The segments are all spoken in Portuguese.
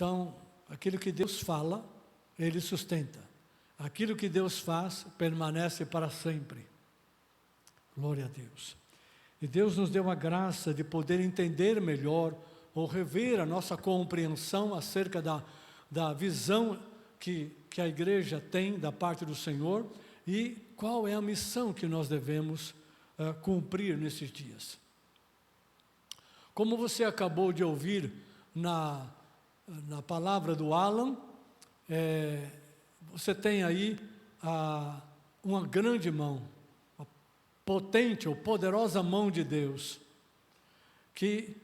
Então, aquilo que Deus fala, Ele sustenta. Aquilo que Deus faz, permanece para sempre. Glória a Deus. E Deus nos deu a graça de poder entender melhor, ou rever a nossa compreensão acerca da visão que a igreja tem da parte do Senhor, e qual é a missão que nós devemos cumprir nesses dias. Como você acabou de ouvir na palavra do Alan, você tem aí uma grande mão, uma potente ou poderosa mão de Deus, que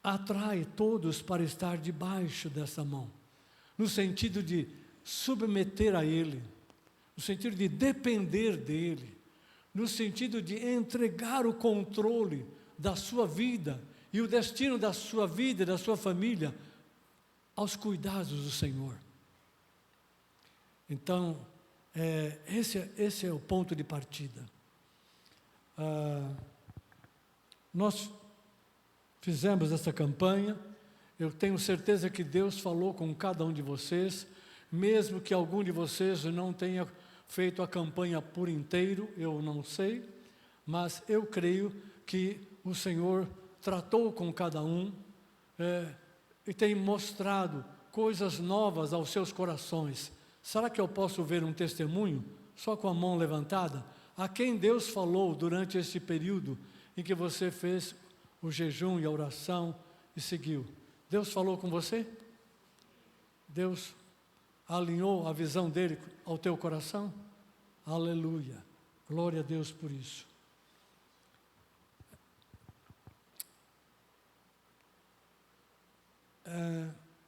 atrai todos para estar debaixo dessa mão, no sentido de submeter a Ele, no sentido de depender dEle, no sentido de entregar o controle da sua vida e o destino da sua vida e da sua família aos cuidados do Senhor. Então, esse é o ponto de partida. Nós fizemos essa campanha, eu tenho certeza que Deus falou com cada um de vocês, mesmo que algum de vocês não tenha feito a campanha por inteiro, eu não sei, mas eu creio que o Senhor tratou com cada um e tem mostrado coisas novas aos seus corações. Será que eu posso ver um testemunho, só com a mão levantada, a quem Deus falou durante esse período em que você fez o jejum e a oração e seguiu? Deus falou com você? Deus alinhou a visão dele ao teu coração? Aleluia, glória a Deus por isso.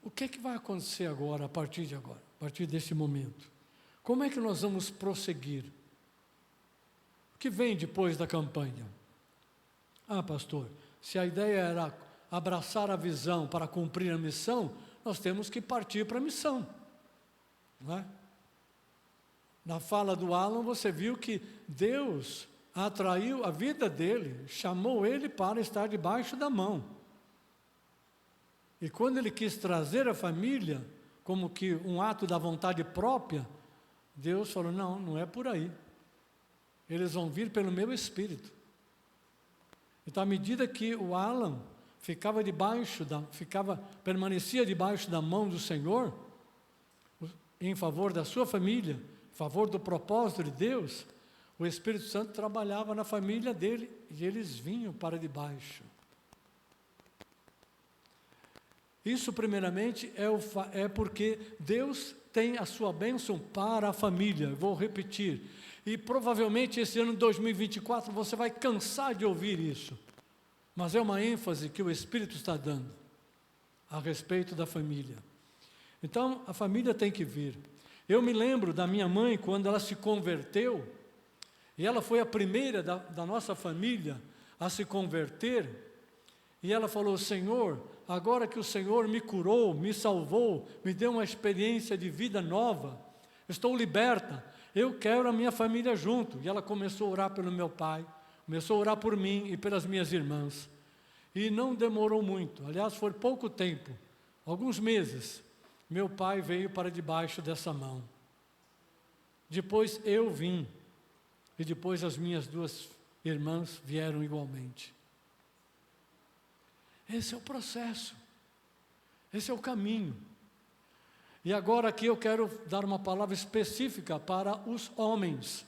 O que é que vai acontecer agora, a partir de agora, a partir desse momento? Como é que nós vamos prosseguir? O que vem depois da campanha? Pastor, se a ideia era abraçar a visão para cumprir a missão, nós temos que partir para a missão, não é? Na fala do Alan, você viu que Deus atraiu a vida dele, chamou ele para estar debaixo da mão. E quando ele quis trazer a família, como que um ato da vontade própria, Deus falou, não é por aí. Eles vão vir pelo meu Espírito. Então, à medida que o Alan permanecia debaixo da mão do Senhor, em favor da sua família, em favor do propósito de Deus, o Espírito Santo trabalhava na família dele e eles vinham para debaixo. Isso, primeiramente, é porque Deus tem a sua bênção para a família. Vou repetir. E provavelmente esse ano de 2024 você vai cansar de ouvir isso. Mas é uma ênfase que o Espírito está dando a respeito da família. Então, a família tem que vir. Eu me lembro da minha mãe, quando ela se converteu, e ela foi a primeira da nossa família a se converter, e ela falou, Senhor, agora que o Senhor me curou, me salvou, me deu uma experiência de vida nova, estou liberta, eu quero a minha família junto. E ela começou a orar pelo meu pai, começou a orar por mim e pelas minhas irmãs. E não demorou muito, aliás, foi pouco tempo, alguns meses, meu pai veio para debaixo dessa mão. Depois eu vim, e depois as minhas duas irmãs vieram igualmente. Esse é o processo, esse é o caminho. E agora aqui eu quero dar uma palavra específica para os homens,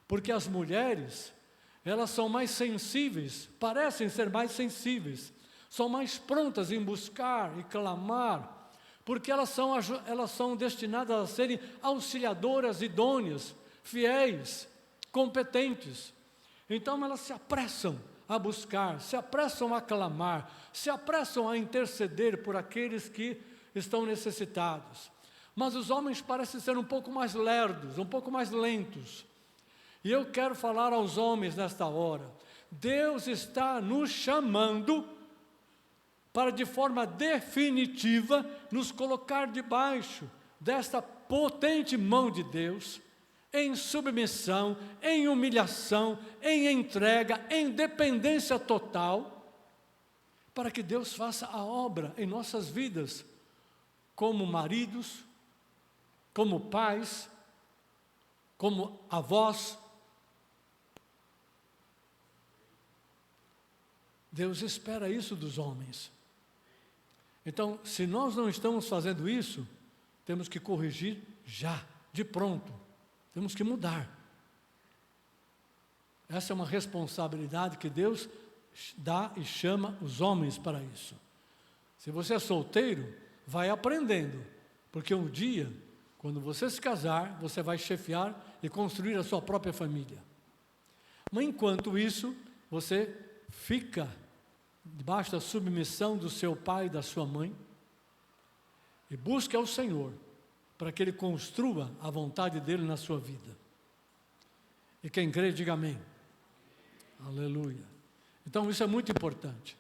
porque as mulheres, elas são mais sensíveis, parecem ser mais sensíveis, são mais prontas em buscar e clamar, porque elas são destinadas a serem auxiliadoras idôneas, fiéis, competentes. Então elas se apressam a buscar, se apressam a clamar, se apressam a interceder por aqueles que estão necessitados. Mas os homens parecem ser um pouco mais lerdos, um pouco mais lentos. E eu quero falar aos homens nesta hora, Deus está nos chamando para de forma definitiva nos colocar debaixo desta potente mão de Deus, em submissão, em humilhação, em entrega, em dependência total, para que Deus faça a obra em nossas vidas, como maridos, como pais, como avós. Deus espera isso dos homens. Então, se nós não estamos fazendo isso, temos que corrigir já, de pronto. Temos que mudar. Essa é uma responsabilidade que Deus dá e chama os homens para isso. Se você é solteiro, vai aprendendo, porque um dia, quando você se casar, você vai chefiar e construir a sua própria família. Mas enquanto isso, você fica debaixo da submissão do seu pai e da sua mãe e busque ao Senhor para que Ele construa a vontade dEle na sua vida. E quem crê, diga amém. Aleluia. Então isso é muito importante.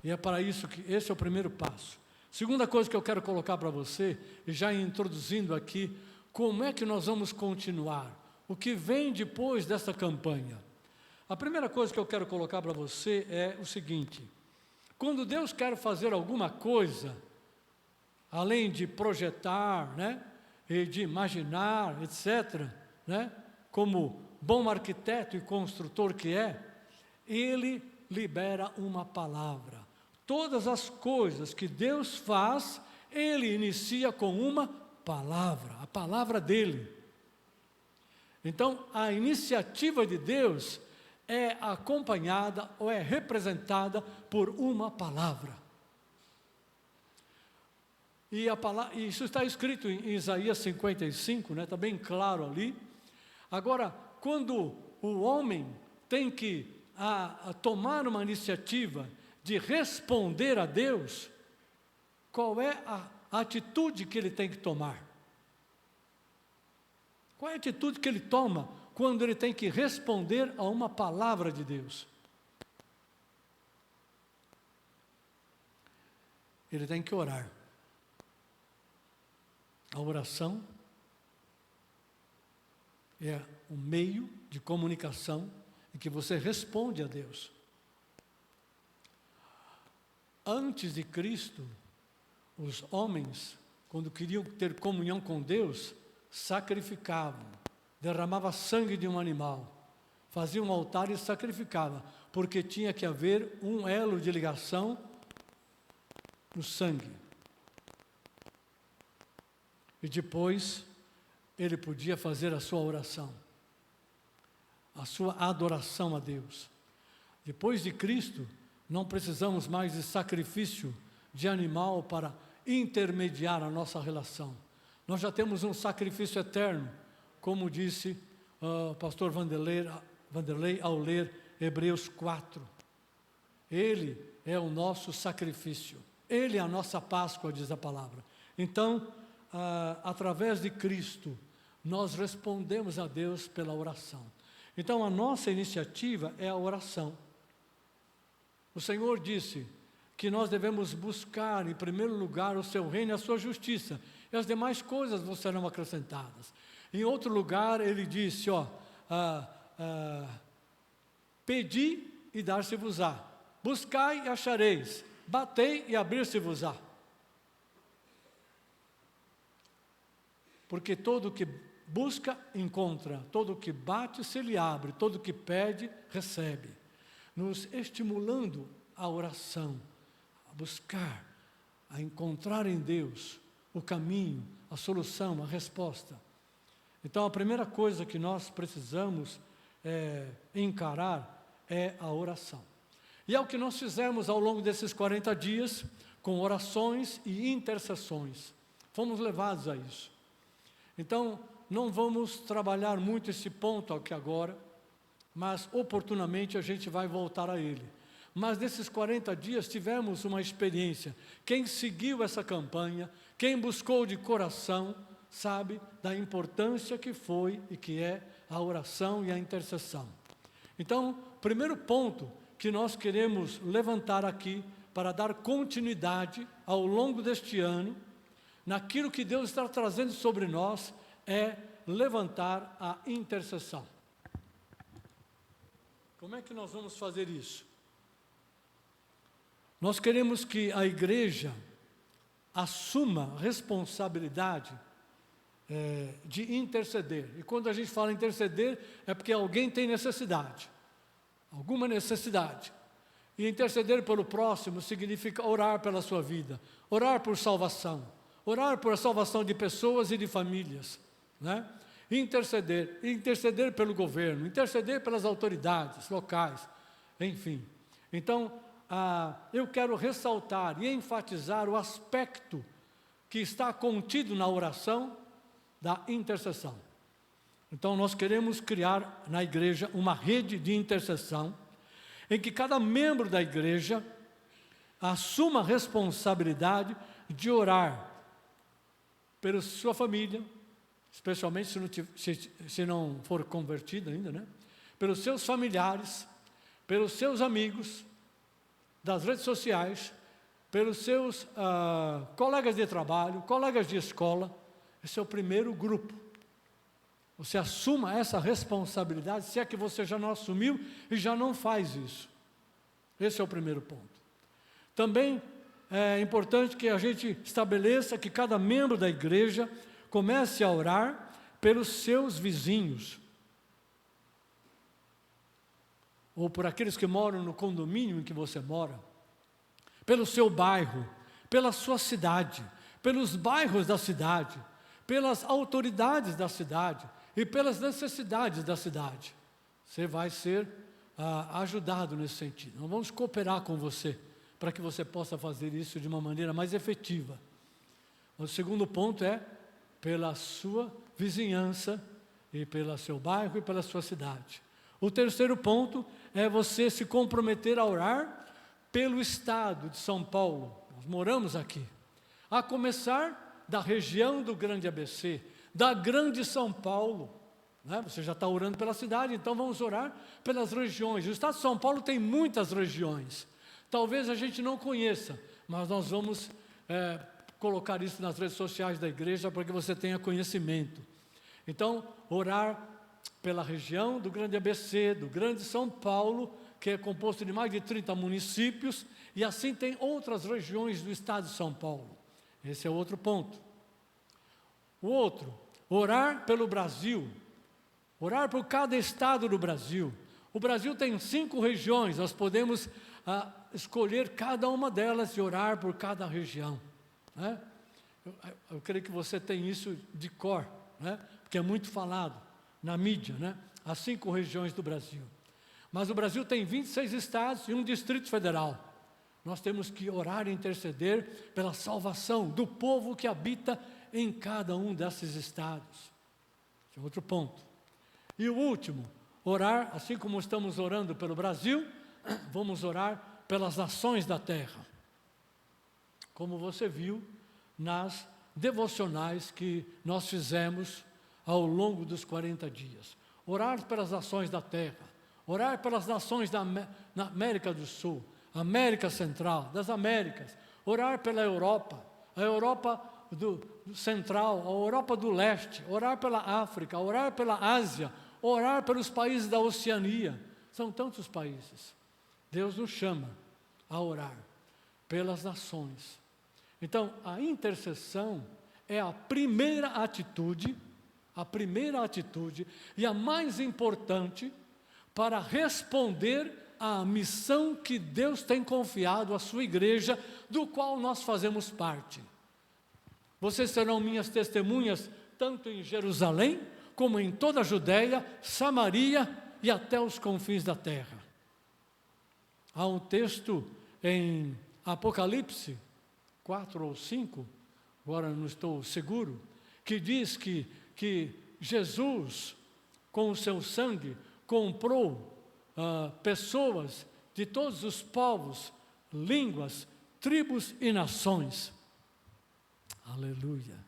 E é para isso que esse é o primeiro passo. Segunda coisa que eu quero colocar para você, e já introduzindo aqui, como é que nós vamos continuar? O que vem depois dessa campanha? A primeira coisa que eu quero colocar para você é o seguinte: quando Deus quer fazer alguma coisa, além de projetar, e de imaginar, etc., como bom arquiteto e construtor que é, Ele libera uma palavra. Todas as coisas que Deus faz, Ele inicia com uma palavra, a palavra dEle. Então, a iniciativa de Deus é acompanhada ou é representada por uma palavra. E isso está escrito em Isaías 55, está bem claro ali. Agora, quando o homem tem que tomar uma iniciativa de responder a Deus, qual é a atitude que ele tem que tomar? Qual é a atitude que ele toma quando ele tem que responder a uma palavra de Deus? Ele tem que orar. A oração é um meio de comunicação em que você responde a Deus. Antes de Cristo, os homens, quando queriam ter comunhão com Deus, sacrificavam, derramavam sangue de um animal, faziam um altar e sacrificavam, porque tinha que haver um elo de ligação no sangue. E depois, ele podia fazer a sua oração, a sua adoração a Deus. Depois de Cristo, não precisamos mais de sacrifício de animal para intermediar a nossa relação. Nós já temos um sacrifício eterno, como disse o pastor Vanderlei ao ler Hebreus 4. Ele é o nosso sacrifício. Ele é a nossa Páscoa, diz a palavra. Então, através de Cristo, nós respondemos a Deus pela oração. Então, a nossa iniciativa é a oração. O Senhor disse que nós devemos buscar, em primeiro lugar, o seu reino e a sua justiça, e as demais coisas vos serão acrescentadas. Em outro lugar, ele disse, pedi e dar-se-vos-á, buscai e achareis, batei e abrir-se-vos-á. Porque todo que busca, encontra, todo que bate, se lhe abre, todo que pede, recebe. Nos estimulando a oração, a buscar, a encontrar em Deus o caminho, a solução, a resposta. Então, a primeira coisa que nós precisamos encarar é a oração. E é o que nós fizemos ao longo desses 40 dias, com orações e intercessões. Fomos levados a isso. Então, não vamos trabalhar muito esse ponto aqui agora, mas oportunamente a gente vai voltar a ele. Mas nesses 40 dias tivemos uma experiência. Quem seguiu essa campanha, quem buscou de coração, sabe da importância que foi e que é a oração e a intercessão. Então, primeiro ponto que nós queremos levantar aqui para dar continuidade ao longo deste ano, naquilo que Deus está trazendo sobre nós, é levantar a intercessão. Como é que nós vamos fazer isso? Nós queremos que a igreja assuma a responsabilidade de interceder. E quando a gente fala interceder, é porque alguém tem necessidade, alguma necessidade. E interceder pelo próximo significa orar pela sua vida, orar por salvação, orar por a salvação de pessoas e de famílias, né? Interceder pelo governo, interceder pelas autoridades locais, enfim. Então, eu quero ressaltar e enfatizar o aspecto que está contido na oração da intercessão. Então, nós queremos criar na igreja uma rede de intercessão, em que cada membro da igreja assuma a responsabilidade de orar pela sua família, especialmente se não for convertido ainda, né? Pelos seus familiares, pelos seus amigos das redes sociais, pelos seus colegas de trabalho, colegas de escola. Esse é o primeiro grupo. Você assuma essa responsabilidade, se é que você já não assumiu e já não faz isso. Esse é o primeiro ponto. Também é importante que a gente estabeleça que cada membro da igreja comece a orar pelos seus vizinhos, ou por aqueles que moram no condomínio em que você mora, pelo seu bairro, pela sua cidade, pelos bairros da cidade, pelas autoridades da cidade e pelas necessidades da cidade. Você vai ser ajudado nesse sentido. Nós vamos cooperar com você para que você possa fazer isso de uma maneira mais efetiva. O segundo ponto é pela sua vizinhança e pelo seu bairro e pela sua cidade. O terceiro ponto é você se comprometer a orar pelo estado de São Paulo. Nós moramos aqui. A começar da região do Grande ABC, da Grande São Paulo, né? Você já está orando pela cidade, então vamos orar pelas regiões. O estado de São Paulo tem muitas regiões. Talvez a gente não conheça, mas nós vamos colocar isso nas redes sociais da igreja para que você tenha conhecimento. Então, orar pela região do Grande ABC, do Grande São Paulo, que é composto de mais de 30 municípios, e assim tem outras regiões do estado de São Paulo. Esse é outro ponto. O outro, orar pelo Brasil, orar por cada estado do Brasil. O Brasil tem 5 regiões, nós podemos escolher cada uma delas e orar por cada região, né? Eu creio que você tem isso de cor, né? Porque é muito falado na mídia, né? As 5 regiões do Brasil. Mas o Brasil tem 26 estados e um Distrito Federal. Nós temos que orar e interceder pela salvação do povo que habita em cada um desses estados. Esse é outro ponto. E o último, orar, assim como estamos orando pelo Brasil, vamos orar pelas nações da terra. Como você viu nas devocionais que nós fizemos ao longo dos 40 dias. Orar pelas nações da terra, orar pelas nações na América do Sul, América Central, das Américas, orar pela Europa, a Europa do Central, a Europa do Leste, orar pela África, orar pela Ásia, orar pelos países da Oceania. São tantos países. Deus nos chama a orar pelas nações. Então, a intercessão é a primeira atitude e a mais importante para responder à missão que Deus tem confiado à sua igreja, do qual nós fazemos parte. Vocês serão minhas testemunhas, tanto em Jerusalém, como em toda a Judéia, Samaria e até os confins da terra. Há um texto em Apocalipse 4 ou 5, agora não estou seguro, que diz que Jesus, com o seu sangue, comprou pessoas de todos os povos, línguas, tribos e nações. Aleluia.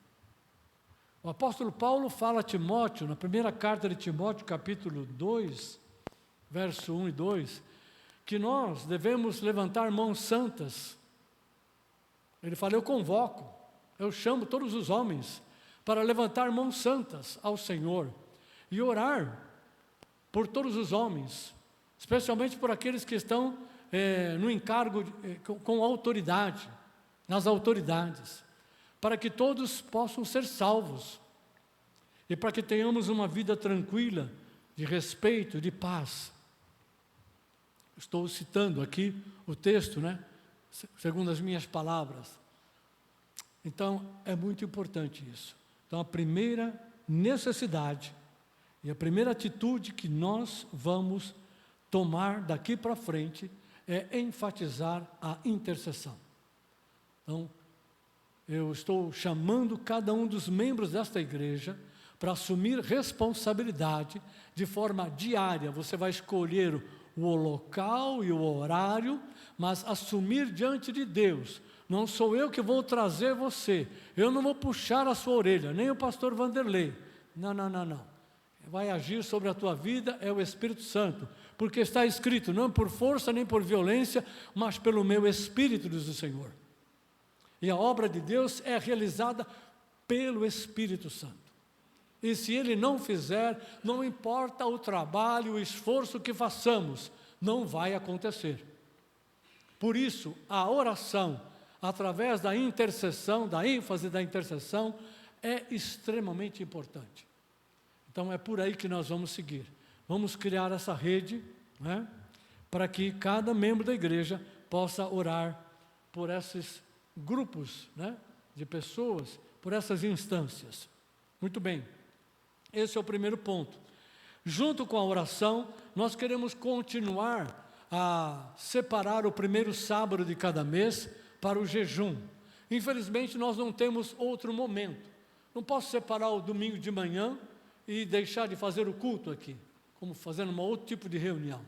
O apóstolo Paulo fala a Timóteo, na primeira carta de Timóteo, capítulo 2, verso 1 e 2, que nós devemos levantar mãos santas. Ele fala, eu convoco, eu chamo todos os homens para levantar mãos santas ao Senhor e orar por todos os homens, especialmente por aqueles que estão no encargo, com autoridade, nas autoridades, para que todos possam ser salvos e para que tenhamos uma vida tranquila, de respeito, de paz. Estou citando aqui o texto, né? Segundo as minhas palavras. Então, é muito importante isso. Então, a primeira necessidade e a primeira atitude que nós vamos tomar daqui para frente é enfatizar a intercessão. Então, eu estou chamando cada um dos membros desta igreja para assumir responsabilidade de forma diária. Você vai escolher o local e o horário, mas assumir diante de Deus. Não sou eu que vou trazer você. Eu não vou puxar a sua orelha, nem o pastor Vanderlei. Não. Vai agir sobre a tua vida é o Espírito Santo. Porque está escrito, não por força nem por violência, mas pelo meu Espírito, diz o Senhor. E a obra de Deus é realizada pelo Espírito Santo. E se Ele não fizer, não importa o trabalho, o esforço que façamos, não vai acontecer. Por isso, a oração, através da intercessão, da ênfase da intercessão, é extremamente importante. Então, é por aí que nós vamos seguir. Vamos criar essa rede, né, para que cada membro da igreja possa orar por esses grupos, né, de pessoas, por essas instâncias. Muito bem, esse é o primeiro ponto. Junto com a oração, nós queremos continuar a separar o primeiro sábado de cada mês para o jejum. Infelizmente, nós não temos outro momento. Não posso separar o domingo de manhã e deixar de fazer o culto aqui, como fazendo um outro tipo de reunião.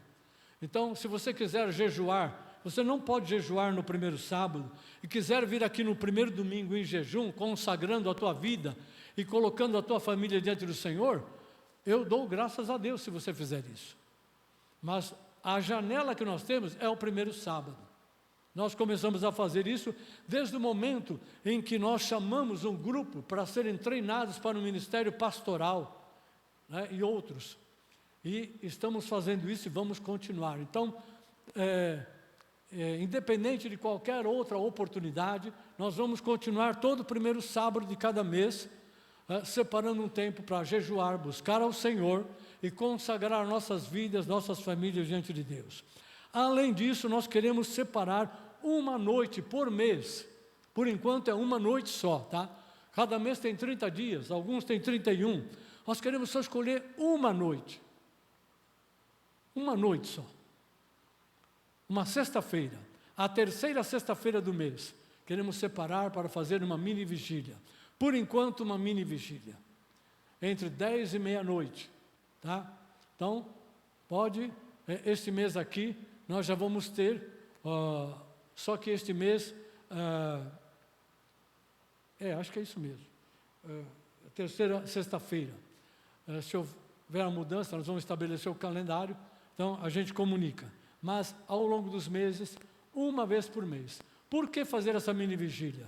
Então, se você quiser jejuar, você não pode jejuar no primeiro sábado, e quiser vir aqui no primeiro domingo em jejum, consagrando a tua vida e colocando a tua família diante do Senhor, eu dou graças a Deus se você fizer isso. Mas a janela que nós temos é o primeiro sábado. Nós começamos a fazer isso desde o momento em que nós chamamos um grupo para serem treinados para o ministério pastoral, né, e outros. E estamos fazendo isso e vamos continuar. Então, independente de qualquer outra oportunidade, nós vamos continuar todo o primeiro sábado de cada mês, separando um tempo para jejuar, buscar ao Senhor e consagrar nossas vidas, nossas famílias diante de Deus. Além disso, nós queremos separar uma noite por mês. Por enquanto é uma noite só, tá? Cada mês tem 30 dias, alguns têm 31. Nós queremos só escolher uma noite. Uma noite só. Uma sexta-feira, a terceira sexta-feira do mês. Queremos separar para fazer uma mini vigília. Por enquanto, uma mini vigília. Entre 10 e meia-noite, tá? Então, este mês aqui, nós já vamos ter, só que este mês, acho que é isso mesmo, a terceira sexta-feira. Se houver a mudança, nós vamos estabelecer o calendário, então a gente comunica. Mas, ao longo dos meses, uma vez por mês. Por que fazer essa mini vigília?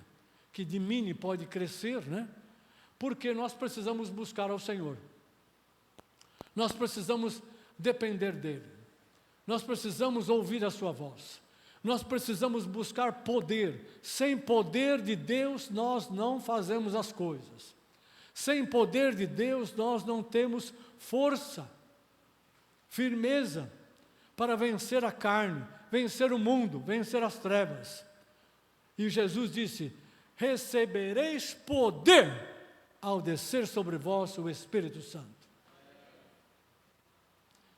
Que de mini pode crescer, né? Porque nós precisamos buscar ao Senhor. Nós precisamos depender dEle. Nós precisamos ouvir a sua voz. Nós precisamos buscar poder. Sem poder de Deus, nós não fazemos as coisas. Sem poder de Deus, nós não temos força, firmeza para vencer a carne, vencer o mundo, vencer as trevas. E Jesus disse: recebereis poder ao descer sobre vós o Espírito Santo.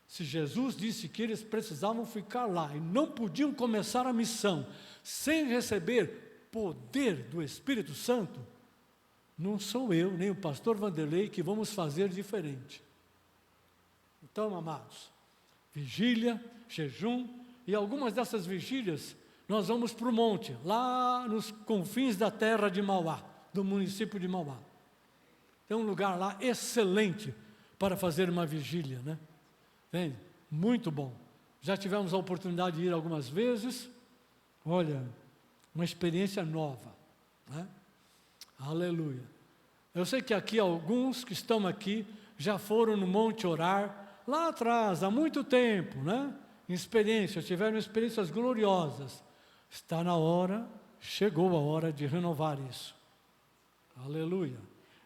Se Jesus disse que eles precisavam ficar lá e não podiam começar a missão sem receber poder do Espírito Santo, não sou eu, nem o pastor Vanderlei que vamos fazer diferente. Então, amados, vigília, jejum, e algumas dessas vigílias nós vamos para o monte, lá nos confins da terra de Mauá, do município de Mauá. Tem um lugar lá excelente para fazer uma vigília, né? Entende? Muito bom. Já tivemos a oportunidade de ir algumas vezes. Olha, uma experiência nova, né? Aleluia. Eu sei que aqui alguns que estão aqui já foram no monte orar, lá atrás, há muito tempo, né? experiências, tiveram experiências gloriosas. Está na hora, chegou a hora de renovar isso. Aleluia.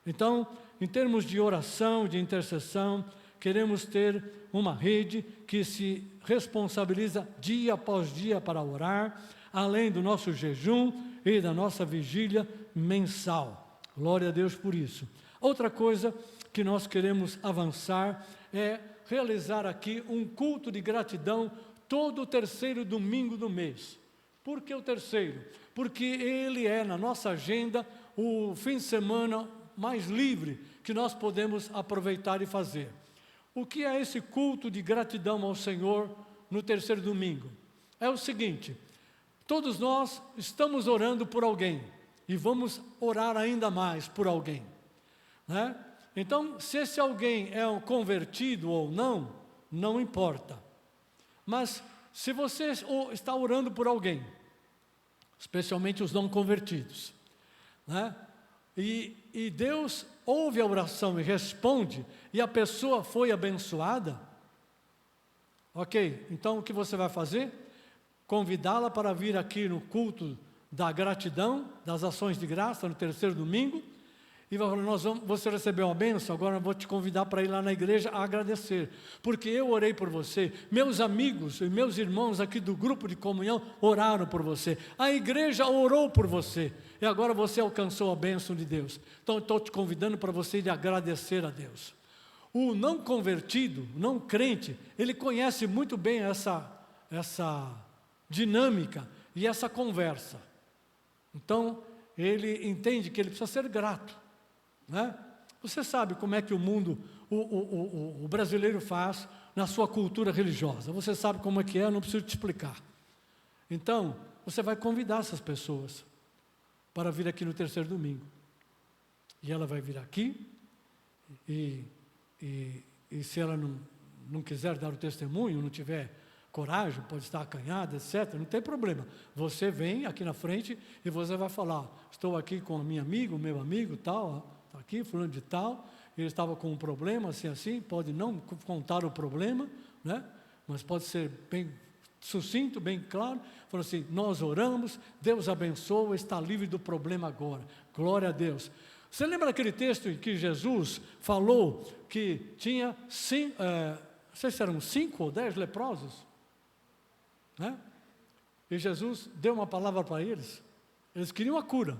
Então, em termos de oração, de intercessão, queremos ter uma rede que se responsabiliza dia após dia para orar, além do nosso jejum e da nossa vigília mensal. Glória a Deus por isso. Outra coisa que nós queremos avançar é realizar aqui um culto de gratidão todo o terceiro domingo do mês. Por que o terceiro? Porque ele é, na nossa agenda, o fim de semana mais livre que nós podemos aproveitar e fazer. O que é esse culto de gratidão ao Senhor no terceiro domingo? É o seguinte: todos nós estamos orando por alguém e vamos orar ainda mais por alguém, né? Então, se esse alguém é um convertido ou não, não importa. Mas se você está orando por alguém, especialmente os não convertidos, né? E Deus ouve a oração e responde, e a pessoa foi abençoada, ok, então o que você vai fazer? Convidá-la para vir aqui no culto da gratidão, das ações de graça, no terceiro domingo, e vai falar: você recebeu uma bênção, agora eu vou te convidar para ir lá na igreja a agradecer, porque eu orei por você, meus amigos e meus irmãos aqui do grupo de comunhão oraram por você, a igreja orou por você, e agora você alcançou a bênção de Deus. Então eu estou te convidando para você ir agradecer a Deus. O não convertido, não crente, ele conhece muito bem essa dinâmica e essa conversa. Então ele entende que ele precisa ser grato, né? Você sabe como é que o mundo, o brasileiro faz na sua cultura religiosa. Você sabe como é que é, eu não preciso te explicar. Então, você vai convidar essas pessoas para vir aqui no terceiro domingo. E ela vai vir aqui, e se ela não quiser dar o testemunho, não tiver coragem, pode estar acanhada, etc., não tem problema. Você vem aqui na frente e você vai falar: estou aqui com a minha amiga, o meu amigo, tal, está aqui, fulano de tal, ele estava com um problema, assim, pode não contar o problema, né? Mas pode ser bem sucinto, bem claro. Falou assim: nós oramos, Deus abençoa, está livre do problema agora. Glória a Deus. Você lembra daquele texto em que Jesus falou que tinha, não sei se eram 5 ou 10 leprosos, né? E Jesus deu uma palavra para eles. Eles queriam a cura,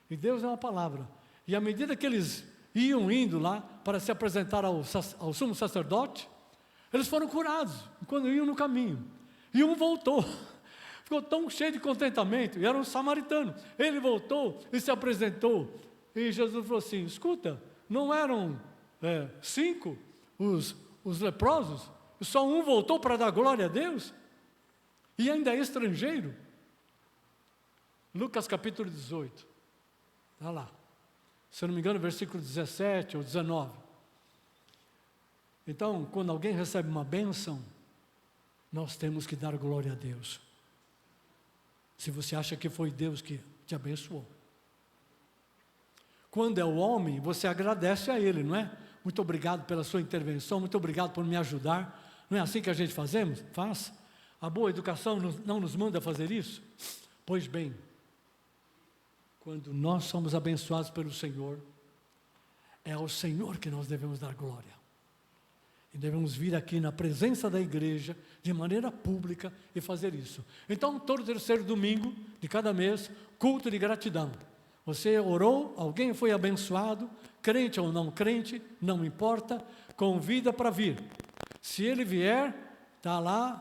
e Deus deu uma palavra. E à medida que eles iam indo lá para se apresentar ao sumo sacerdote, eles foram curados quando iam no caminho. E um voltou, ficou tão cheio de contentamento, e era um samaritano. Ele voltou e se apresentou, e Jesus falou assim: escuta, não eram 5 os leprosos? Só um voltou para dar glória a Deus? E ainda é estrangeiro? Lucas capítulo 18, está lá, se eu não me engano, versículo 17 ou 19. Então, quando alguém recebe uma bênção, nós temos que dar glória a Deus. Se você acha que foi Deus que te abençoou. Quando é o homem, você agradece a ele, não é? Muito obrigado pela sua intervenção, muito obrigado por me ajudar. Não é assim que a gente faz? A boa educação não nos manda fazer isso? Pois bem, quando nós somos abençoados pelo Senhor, é ao Senhor que nós devemos dar glória. E devemos vir aqui na presença da igreja, de maneira pública, e fazer isso. Então, todo terceiro domingo de cada mês, culto de gratidão. Você orou, alguém foi abençoado, crente ou não crente, não importa, convida para vir. Se ele vier, está lá,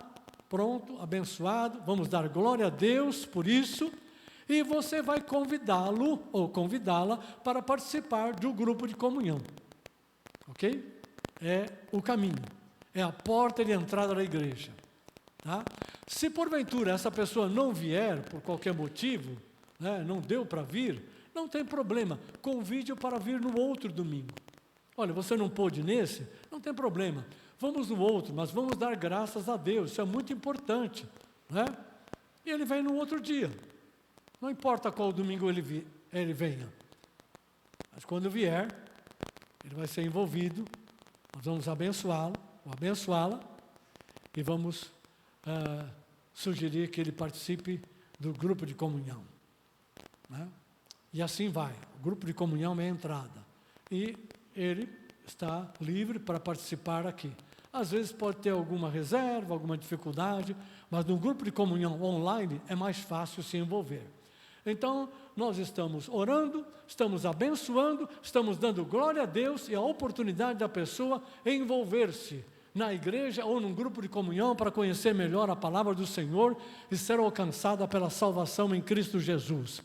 pronto, abençoado, vamos dar glória a Deus por isso, e você vai convidá-lo ou convidá-la para participar do grupo de comunhão. Ok? É o caminho, é a porta de entrada da igreja, tá? Se porventura essa pessoa não vier por qualquer motivo, né, não deu para vir, não tem problema, convide-o para vir no outro domingo. Olha, você não pôde nesse, não tem problema, vamos no outro, mas vamos dar graças a Deus, isso é muito importante, né? E ele vem no outro dia, não importa qual domingo ele venha, mas quando vier, ele vai ser envolvido. Nós vamos abençoá-lo, ou abençoá-la, e vamos sugerir que ele participe do grupo de comunhão, né? E assim vai, o grupo de comunhão é a entrada, e ele está livre para participar aqui. Às vezes pode ter alguma reserva, alguma dificuldade, mas no grupo de comunhão online é mais fácil se envolver. Então, nós estamos orando, estamos abençoando, estamos dando glória a Deus e a oportunidade da pessoa envolver-se na igreja ou num grupo de comunhão para conhecer melhor a palavra do Senhor e ser alcançada pela salvação em Cristo Jesus.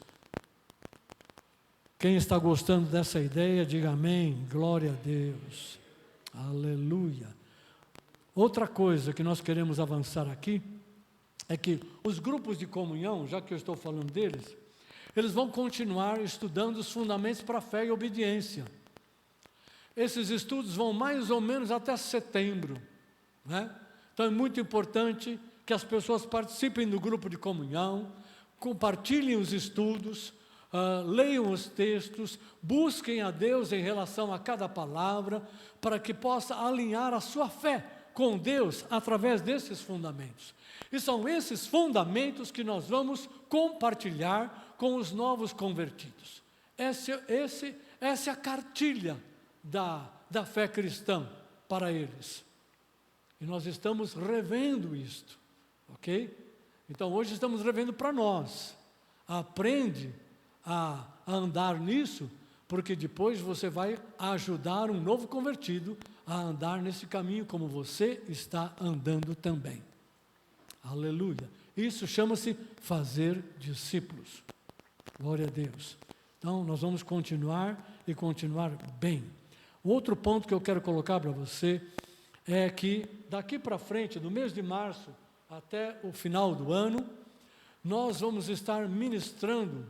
Quem está gostando dessa ideia, diga amém, glória a Deus, aleluia. Outra coisa que nós queremos avançar aqui é que os grupos de comunhão, já que eu estou falando deles, eles vão continuar estudando os fundamentos para a fé e obediência. Esses estudos vão mais ou menos até setembro, né? Então é muito importante que as pessoas participem do grupo de comunhão, compartilhem os estudos, leiam os textos, busquem a Deus em relação a cada palavra, para que possa alinhar a sua fé com Deus através desses fundamentos. E são esses fundamentos que nós vamos compartilhar com os novos convertidos. Essa é a cartilha da fé cristã para eles. E nós estamos revendo isto, ok? Então hoje estamos revendo para nós. Aprende a andar nisso, porque depois você vai ajudar um novo convertido a andar nesse caminho como você está andando também. Aleluia. Isso chama-se fazer discípulos. Glória a Deus. Então, nós vamos continuar e continuar bem. Outro ponto que eu quero colocar para você é que daqui para frente, do mês de março até o final do ano, nós vamos estar ministrando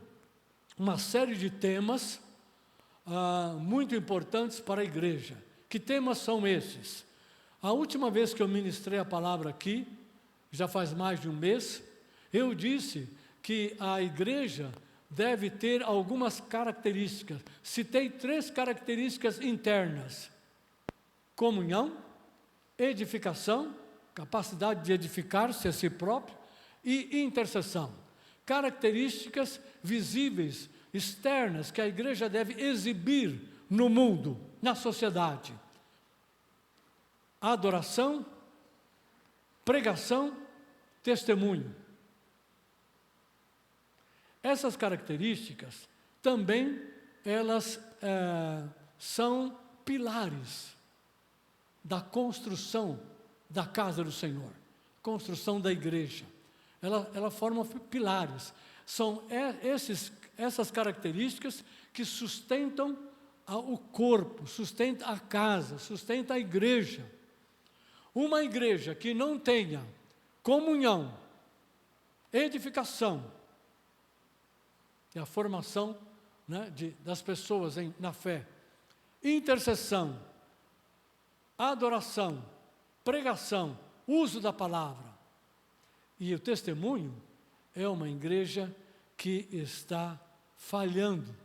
uma série de temas muito importantes para a igreja. Que temas são esses? A última vez que eu ministrei a palavra aqui, já faz mais de um mês, eu disse que a igreja deve ter algumas características. Citei 3 características internas: comunhão, edificação, capacidade de edificar-se a si próprio, e intercessão. Características visíveis, externas, que a igreja deve exibir no mundo, na sociedade: adoração, pregação, testemunho. Essas características também elas são pilares da construção da casa do Senhor, construção da igreja. Ela forma pilares. São essas características que sustentam o corpo, sustentam a casa, sustentam a igreja. Uma igreja que não tenha comunhão, edificação, e a formação, né, das pessoas na fé, intercessão, adoração, pregação, uso da palavra e o testemunho, é uma igreja que está falhando,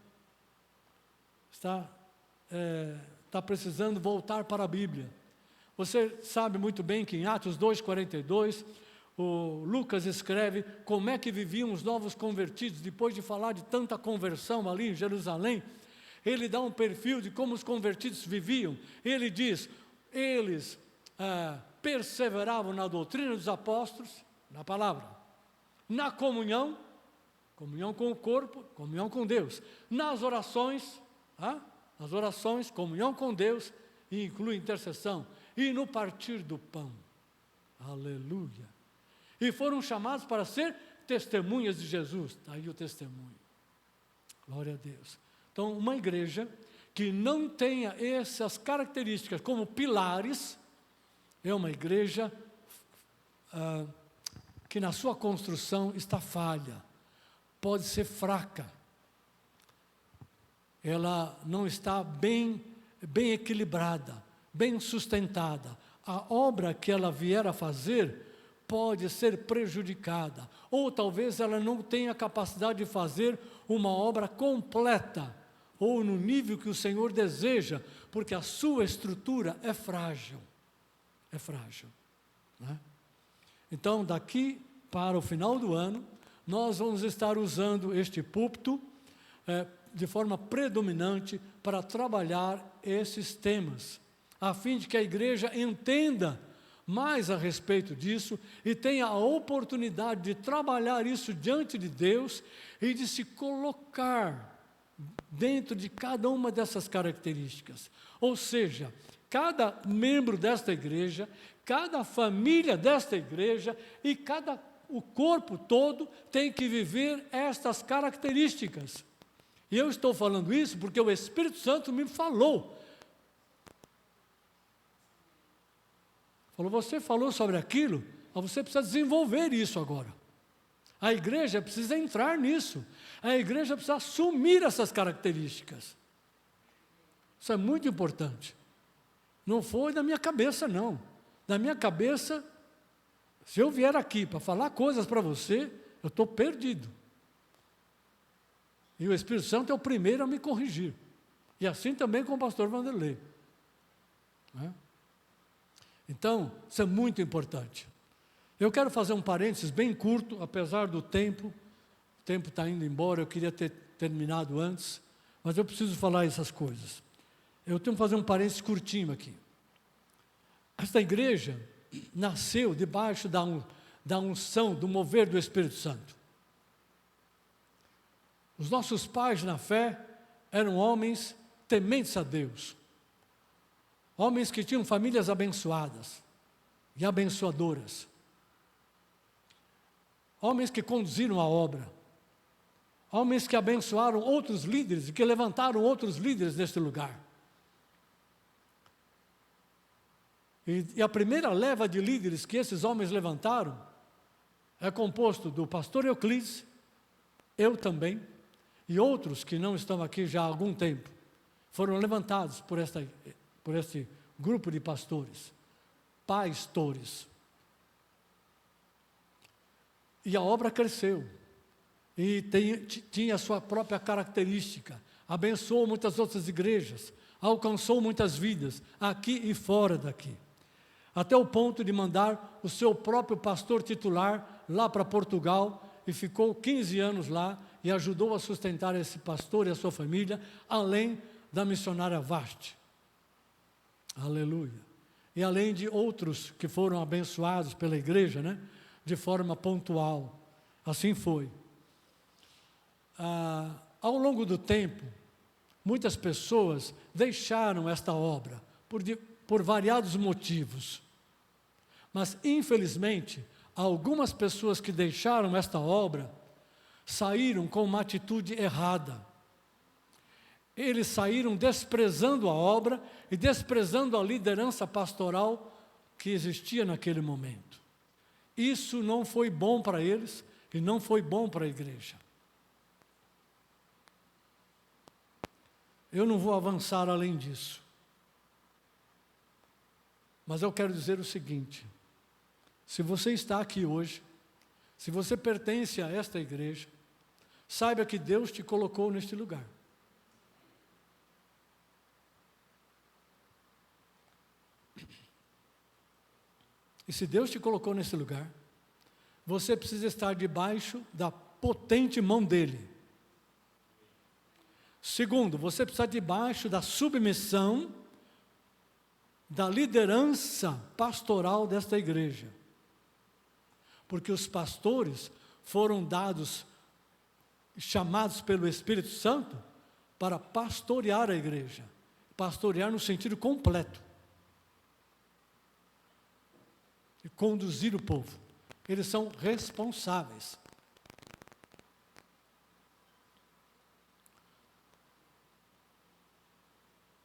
está precisando voltar para a Bíblia. Você sabe muito bem que em Atos 2:42, o Lucas escreve como é que viviam os novos convertidos, depois de falar de tanta conversão ali em Jerusalém. Ele dá um perfil de como os convertidos viviam. Ele diz, eles perseveravam na doutrina dos apóstolos, na palavra, na comunhão com o corpo, comunhão com Deus, nas orações, comunhão com Deus, e inclui intercessão, e no partir do pão. Aleluia. E foram chamados para ser testemunhas de Jesus. Está aí o testemunho. Glória a Deus. Então, uma igreja que não tenha essas características como pilares, é uma igreja que na sua construção está falha, pode ser fraca. Ela não está bem equilibrada, bem sustentada. A obra que ela vier a fazer pode ser prejudicada, ou talvez ela não tenha capacidade de fazer uma obra completa, ou no nível que o Senhor deseja, porque a sua estrutura é frágil, né? Então, daqui para o final do ano, nós vamos estar usando este púlpito de forma predominante para trabalhar esses temas, a fim de que a igreja entenda mais a respeito disso e tenha a oportunidade de trabalhar isso diante de Deus e de se colocar dentro de cada uma dessas características. Ou seja, cada membro desta igreja, cada família desta igreja e o corpo todo tem que viver estas características. E eu estou falando isso porque o Espírito Santo me falou. Falou, você falou sobre aquilo, mas você precisa desenvolver isso agora. A igreja precisa entrar nisso. A igreja precisa assumir essas características. Isso é muito importante. Não foi da minha cabeça, não. Da minha cabeça, se eu vier aqui para falar coisas para você, eu estou perdido. E o Espírito Santo é o primeiro a me corrigir. E assim também com o pastor Vanderlei. Então, isso é muito importante. Eu quero fazer um parênteses bem curto, apesar do tempo. O tempo está indo embora, eu queria ter terminado antes, mas eu preciso falar essas coisas. Eu tenho que fazer um parênteses curtinho aqui. Esta igreja nasceu debaixo da unção, do mover do Espírito Santo. Os nossos pais na fé eram homens tementes a Deus. Homens que tinham famílias abençoadas e abençoadoras. Homens que conduziram a obra. Homens que abençoaram outros líderes e que levantaram outros líderes neste lugar. E a primeira leva de líderes que esses homens levantaram é composto do pastor Euclides, eu também, e outros que não estão aqui já há algum tempo, foram levantados por este grupo de pastores, pastores. E a obra cresceu, e tinha a sua própria característica, abençoou muitas outras igrejas, alcançou muitas vidas, aqui e fora daqui, até o ponto de mandar o seu próprio pastor titular lá para Portugal, e ficou 15 anos lá, e ajudou a sustentar esse pastor e a sua família, além da missionária Vasti. Aleluia. E além de outros que foram abençoados pela igreja, de forma pontual. Assim foi. Ao longo do tempo, muitas pessoas deixaram esta obra, por variados motivos. Mas, infelizmente, algumas pessoas que deixaram esta obra, saíram com uma atitude errada. Eles saíram desprezando a obra e desprezando a liderança pastoral que existia naquele momento. Isso não foi bom para eles e não foi bom para a igreja. Eu não vou avançar além disso. Mas eu quero dizer o seguinte: se você está aqui hoje, se você pertence a esta igreja, saiba que Deus te colocou neste lugar. E se Deus te colocou nesse lugar, você precisa estar debaixo da potente mão dEle. Segundo, você precisa debaixo da submissão da liderança pastoral desta igreja. Porque os pastores foram chamados pelo Espírito Santo para pastorear a igreja. Pastorear no sentido completo. E conduzir o povo. Eles são responsáveis.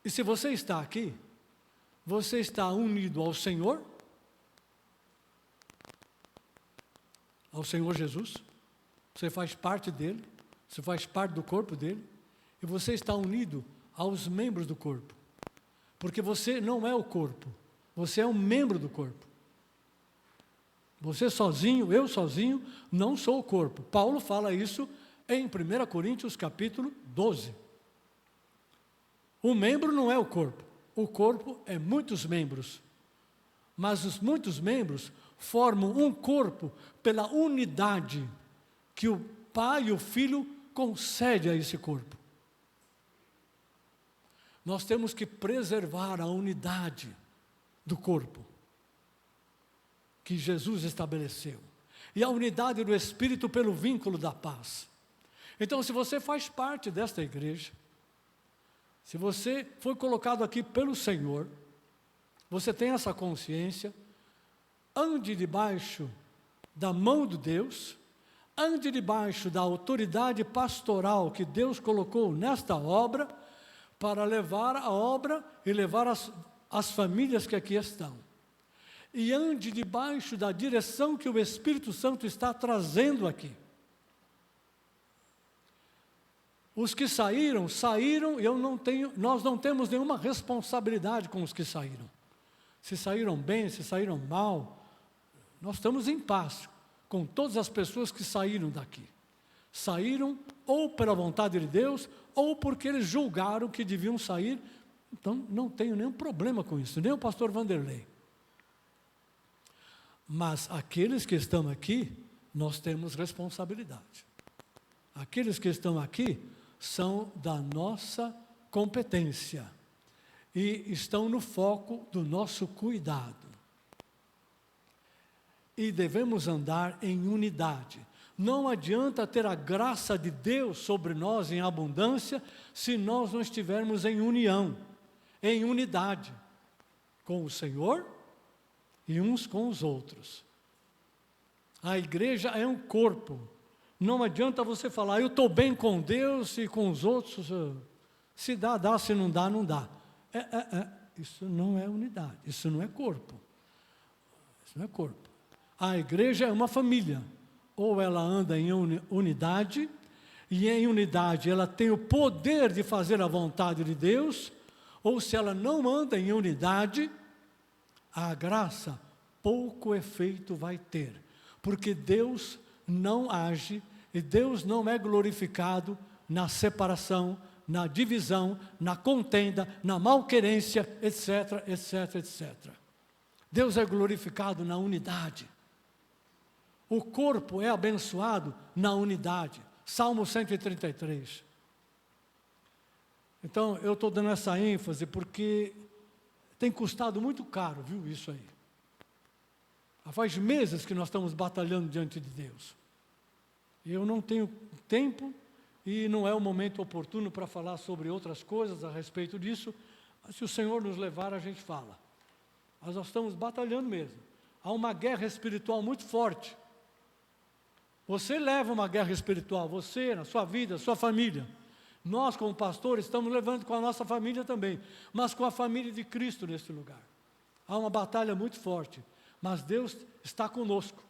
E se você está aqui, você está unido ao Senhor Jesus, você faz parte dele, você faz parte do corpo dele, e você está unido aos membros do corpo, porque você não é o corpo, você é um membro do corpo. Você sozinho, eu sozinho, não sou o corpo. Paulo fala isso em 1 Coríntios capítulo 12. O membro não é o corpo é muitos membros, mas os muitos membros formam um corpo pela unidade que o Pai e o Filho concedem a esse corpo. Nós temos que preservar a unidade do corpo que Jesus estabeleceu. E a unidade do Espírito pelo vínculo da paz. Então, se você faz parte desta igreja, se você foi colocado aqui pelo Senhor, você tem essa consciência, ande debaixo da mão de Deus, ande debaixo da autoridade pastoral que Deus colocou nesta obra, para levar a obra e levar as famílias que aqui estão. E ande debaixo da direção que o Espírito Santo está trazendo aqui. Os que saíram, nós não temos nenhuma responsabilidade com os que saíram. Se saíram bem, se saíram mal, nós estamos em paz com todas as pessoas que saíram daqui. Saíram ou pela vontade de Deus, ou porque eles julgaram que deviam sair. Então, não tenho nenhum problema com isso, nem o pastor Vanderlei. Mas aqueles que estão aqui, nós temos responsabilidade. Aqueles que estão aqui são da nossa competência e estão no foco do nosso cuidado. E devemos andar em unidade. Não adianta ter a graça de Deus sobre nós em abundância, se nós não estivermos em união, em unidade, com o Senhor e uns com os outros. A igreja é um corpo. Não adianta você falar, eu estou bem com Deus e com os outros, se dá, dá, se não dá, não dá. Isso não é unidade, isso não é corpo. Isso não é corpo. A igreja é uma família. Ou ela anda em unidade, e em unidade ela tem o poder de fazer a vontade de Deus, ou se ela não anda em unidade, a graça pouco efeito vai ter, porque Deus não age, e Deus não é glorificado na separação, na divisão, na contenda, na malquerência, etc, etc, etc. Deus é glorificado na unidade. O corpo é abençoado na unidade. Salmo 133. Então, eu estou dando essa ênfase porque tem custado muito caro, viu, isso aí. Faz meses que nós estamos batalhando diante de Deus. Eu não tenho tempo e não é o momento oportuno para falar sobre outras coisas a respeito disso. Mas se o Senhor nos levar, a gente fala. Mas nós estamos batalhando mesmo. Há uma guerra espiritual muito forte. Você leva uma guerra espiritual, você, na sua vida, sua família. Nós, como pastores, estamos levando com a nossa família também, mas com a família de Cristo neste lugar. Há uma batalha muito forte, mas Deus está conosco.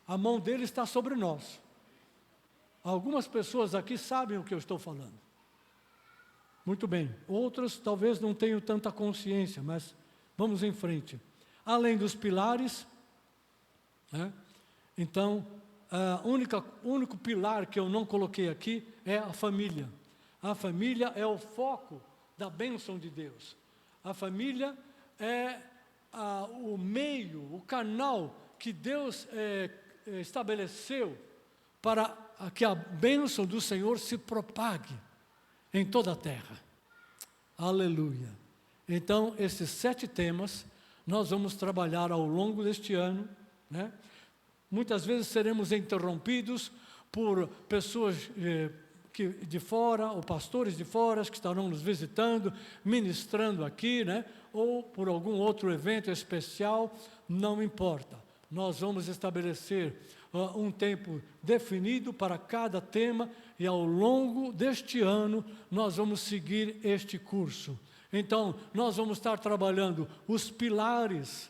A mão dele está sobre nós. Algumas pessoas aqui sabem o que eu estou falando. Muito bem. Outras talvez não tenham tanta consciência, mas vamos em frente. Além dos pilares, né? Então, o único pilar que eu não coloquei aqui é a família. A família é o foco da bênção de Deus. A família é o meio, o canal que Deus estabeleceu para que a bênção do Senhor se propague em toda a terra. Aleluia. Então, esses 7 temas nós vamos trabalhar ao longo deste ano, né? Muitas vezes seremos interrompidos por pessoas de fora, ou pastores de fora, que estarão nos visitando, ministrando aqui, né? Ou por algum outro evento especial, não importa. Nós vamos estabelecer um tempo definido para cada tema, e ao longo deste ano nós vamos seguir este curso. Então, nós vamos estar trabalhando os pilares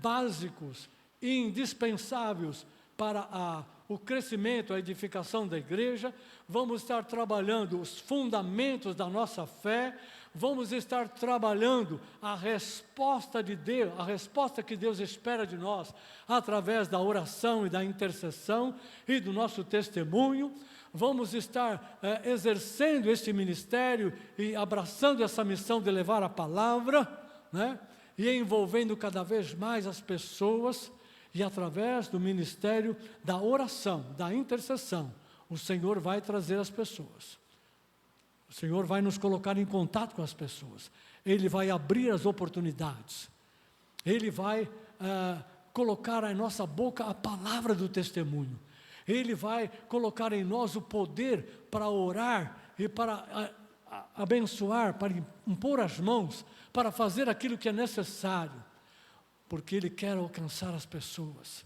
básicos e indispensáveis para o crescimento, a edificação da igreja. Vamos estar trabalhando os fundamentos da nossa fé. Vamos estar trabalhando a resposta de Deus, a resposta que Deus espera de nós, através da oração e da intercessão e do nosso testemunho. Vamos estar exercendo este ministério e abraçando essa missão de levar a palavra, né? E envolvendo cada vez mais as pessoas. E através do ministério da oração, da intercessão, o Senhor vai trazer as pessoas. O Senhor vai nos colocar em contato com as pessoas. Ele vai abrir as oportunidades. Ele vai colocar em nossa boca a palavra do testemunho. Ele vai colocar em nós o poder para orar e para abençoar, para impor as mãos, para fazer aquilo que é necessário, porque Ele quer alcançar as pessoas.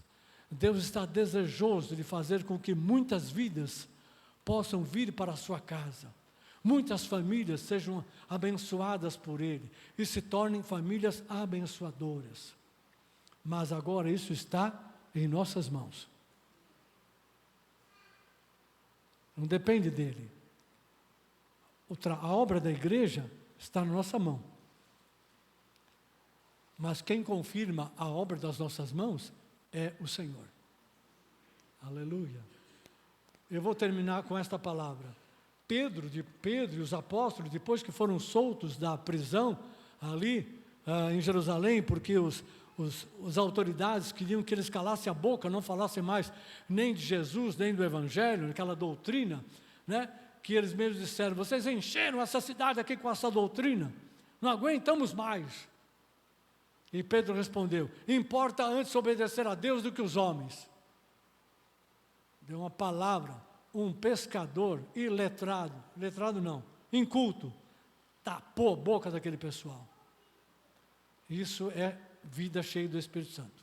Deus está desejoso de fazer com que muitas vidas possam vir para a sua casa, muitas famílias sejam abençoadas por Ele e se tornem famílias abençoadoras. Mas agora isso está em nossas mãos. Não depende dele. A obra da igreja está na nossa mão. Mas quem confirma a obra das nossas mãos é o Senhor. Aleluia. Eu vou terminar com esta palavra. Pedro e os apóstolos, depois que foram soltos da prisão ali em Jerusalém, porque as autoridades queriam que eles calassem a boca, não falassem mais nem de Jesus, nem do Evangelho, aquela doutrina, né? Que eles mesmos disseram: vocês encheram essa cidade aqui com essa doutrina, não aguentamos mais. E Pedro respondeu: importa antes obedecer a Deus do que os homens. Deu uma palavra, um pescador iletrado, letrado não, inculto, tapou a boca daquele pessoal. Isso é vida cheia do Espírito Santo.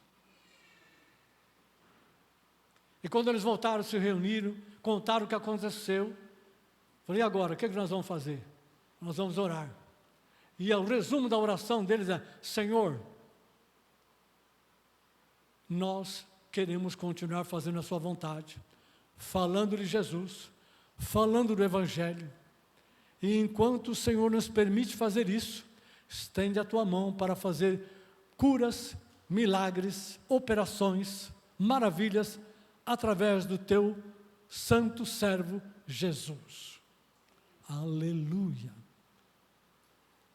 E quando eles voltaram, se reuniram, contaram o que aconteceu. Falei: e agora, o que nós vamos fazer? Nós vamos orar. E o resumo da oração deles é: Senhor, nós queremos continuar fazendo a sua vontade, falando de Jesus, falando do Evangelho. E enquanto o Senhor nos permite fazer isso, estende a tua mão para fazer curas, milagres, operações, maravilhas, através do teu santo servo Jesus. Aleluia.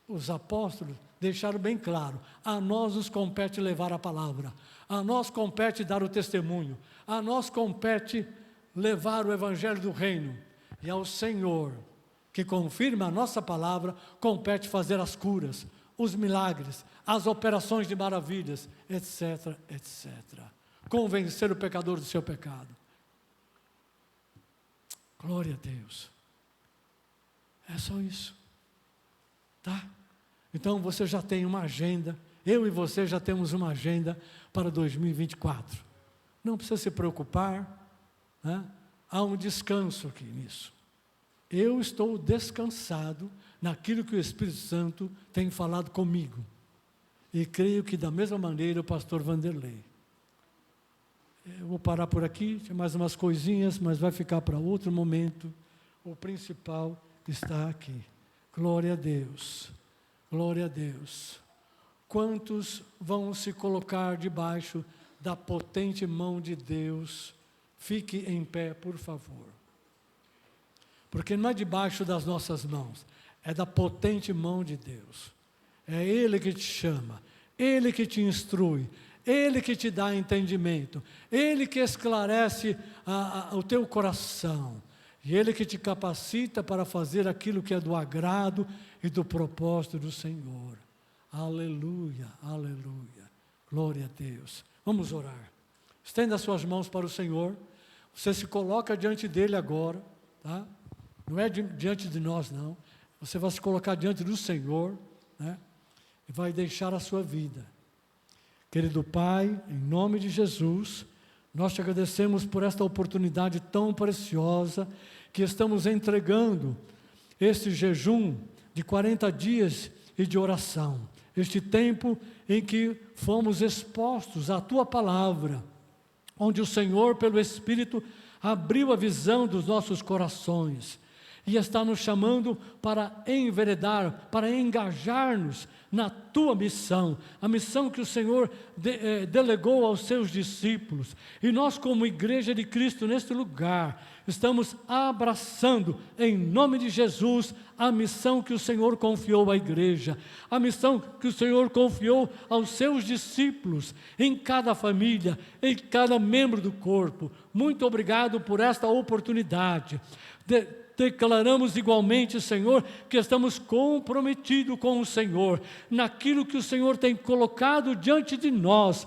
Os apóstolos deixaram bem claro: a nós nos compete levar a palavra, a nós compete dar o testemunho, a nós compete levar o evangelho do reino, e ao Senhor, que confirma a nossa palavra, compete fazer as curas, os milagres, as operações de maravilhas, etc, etc. Convencer o pecador do seu pecado. Glória a Deus. É só isso. Tá? Então você já tem uma agenda, eu e você já temos uma agenda para 2024. Não precisa se preocupar, né? Há um descanso aqui nisso. Eu estou descansado naquilo que o Espírito Santo tem falado comigo. E creio que da mesma maneira o pastor Vanderlei. Eu vou parar por aqui, tem mais umas coisinhas, mas vai ficar para outro momento. O principal está aqui. Glória a Deus. Glória a Deus. Quantos vão se colocar debaixo da potente mão de Deus? Fique em pé, por favor. Porque não é debaixo das nossas mãos, é da potente mão de Deus. É Ele que te chama, Ele que te instrui, Ele que te dá entendimento, Ele que esclarece o teu coração, e Ele que te capacita para fazer aquilo que é do agrado e do propósito do Senhor. Aleluia, aleluia, glória a Deus. Vamos orar. Estenda as suas mãos para o Senhor. Você se coloca diante dEle agora, tá? Não é diante de nós, não. Você vai se colocar diante do Senhor, né? E vai deixar a sua vida. Querido Pai, em nome de Jesus, nós te agradecemos por esta oportunidade tão preciosa que estamos entregando este jejum de 40 dias e de oração. Este tempo em que fomos expostos à Tua Palavra, onde o Senhor, pelo Espírito, abriu a visão dos nossos corações. e está nos chamando para enveredar, para engajar-nos na tua missão, a missão que o Senhor delegou aos seus discípulos. E nós, como Igreja de Cristo neste lugar, estamos abraçando, em nome de Jesus, a missão que o Senhor confiou à igreja, a missão que o Senhor confiou aos seus discípulos, em cada família, em cada membro do corpo. Muito obrigado por esta oportunidade. Declaramos igualmente, Senhor, que estamos comprometidos com o Senhor, naquilo que o Senhor tem colocado diante de nós,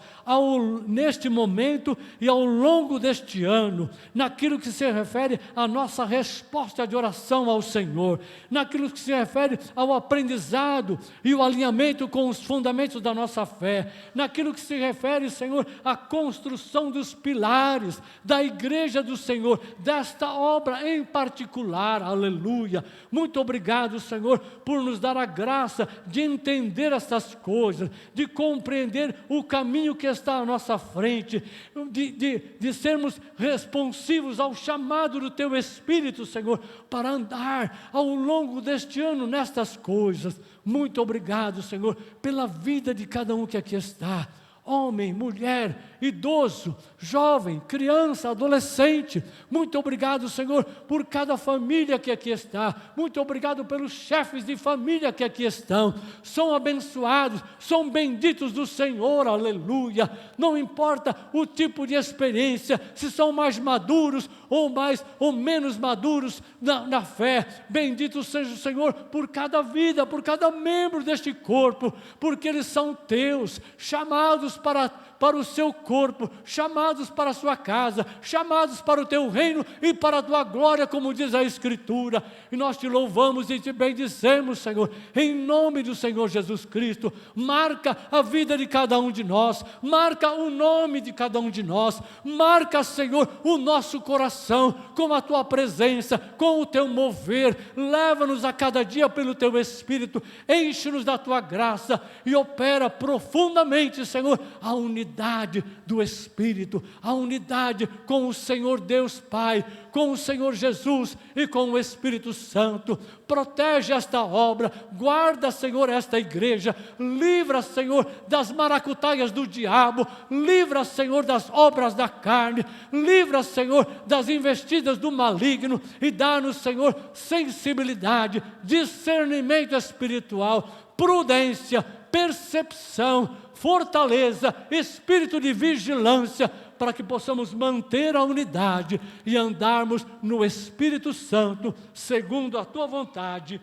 neste momento e ao longo deste ano, naquilo que se refere à nossa resposta de oração ao Senhor, naquilo que se refere ao aprendizado e o alinhamento com os fundamentos da nossa fé, naquilo que se refere, Senhor, à construção dos pilares da igreja do Senhor, desta obra em particular. Aleluia, muito obrigado, Senhor, por nos dar a graça de entender estas coisas, de compreender o caminho que está à nossa frente, de sermos responsivos ao chamado do Teu Espírito, Senhor, para andar ao longo deste ano nestas coisas. Muito obrigado, Senhor, pela vida de cada um que aqui está, homem, mulher, idoso, jovem, criança, adolescente. Muito obrigado, Senhor, por cada família que aqui está. Muito obrigado pelos chefes de família que aqui estão. São abençoados, são benditos do Senhor, aleluia. Não importa o tipo de experiência, se são mais maduros ou menos maduros na fé. Bendito seja o Senhor por cada vida, por cada membro deste corpo, porque eles são teus, chamados para o seu corpo, chamados para a sua casa, chamados para o teu reino e para a tua glória, como diz a Escritura. E nós te louvamos e te bendizemos, Senhor, em nome do Senhor Jesus Cristo. Marca a vida de cada um de nós, marca o nome de cada um de nós, marca, Senhor, o nosso coração com a tua presença, com o teu mover. Leva-nos a cada dia pelo teu Espírito, enche-nos da tua graça e opera profundamente, Senhor, a unidade do Espírito, a unidade com o Senhor Deus Pai, com o Senhor Jesus e com o Espírito Santo. Protege esta obra, guarda, Senhor, esta igreja, livra, Senhor, das maracutaias do diabo, livra, Senhor, das obras da carne, livra, Senhor, das investidas do maligno e dá-nos, Senhor, sensibilidade, discernimento espiritual, prudência, percepção, fortaleza, espírito de vigilância, para que possamos manter a unidade e andarmos no Espírito Santo, segundo a tua vontade,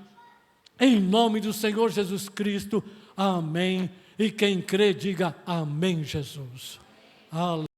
em nome do Senhor Jesus Cristo. Amém. E quem crê, diga amém, Jesus. Aleluia.